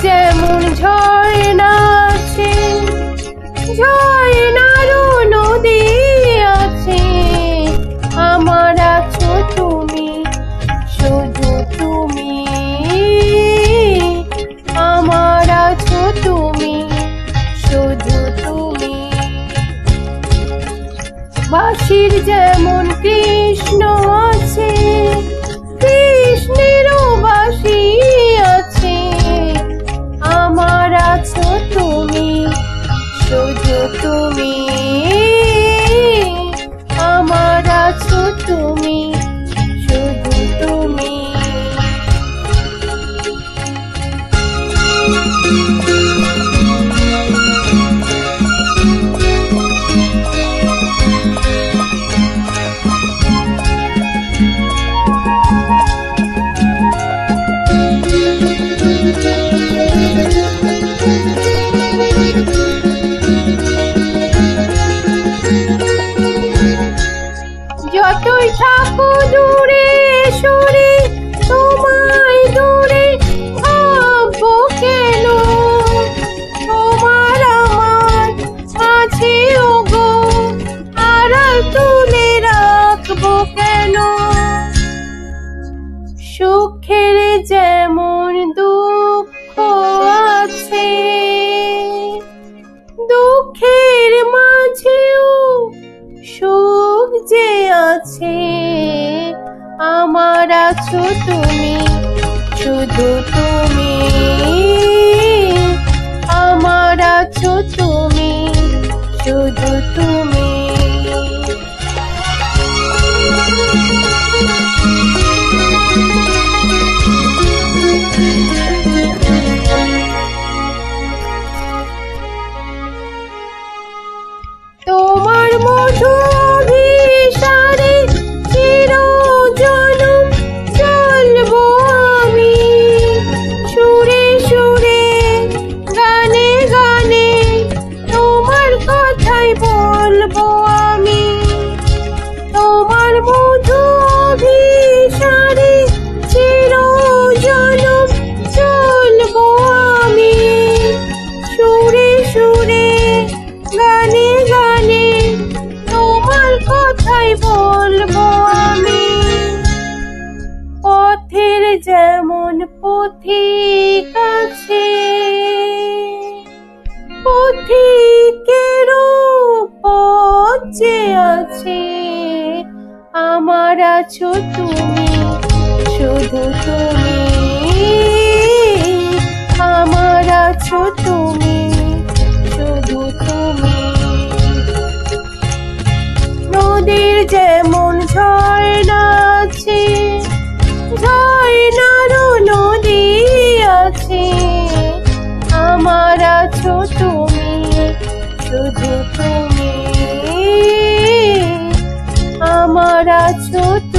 যেমন ঝর্ণা আছে, ঝর্ণারও নদী আছে, আমার আছো তুমি, শুধু তুমি, আমার আছো তুমি, শুধু তুমি। বাঁশির যেমন কৃষ্ণ আছে, কৃষ্ণেরও বাঁশি আছে, আমার আছো তুমি, শুধু তুমি, আমার আছো তুমি, শুধু তুমি। যতই থাকো দূরে সরে, তোমায় দূরে ভাববো কেন, তোমার আমার মাঝে ওগো আড়াল তুলে রাখবো কেন। সুখের যেমন দুঃখ আছে, দুঃখের মাঝেও সুখ যে আছে, আমার আছো তুমি, শুধু তুমি, আমার আছো তুমি, শুধু তুমি। তোমার মধু অভিসারে চিরজনম চলবো আমি, সুরে সুরে গানে গানে তোমার কথাই বলবো আমি। তোমার মধু অভিসারে চিরজনম চলবো আমি, সুরে সুরে গানে গানে তোমার কথাই বলবো আমি। পথের যেমন পথিক আছে, পথিকেরও পথ যে আছে, আমার আছো তুমি, শুধু তুমি, আমার আছো তুমি, শুধু তুমি। নদীর যেমন ঝর্ণা আছে, ঝর্ণারও নদী আছে, আমার আছো তুমি, শুধু তুমি, আমার আছো তুমি।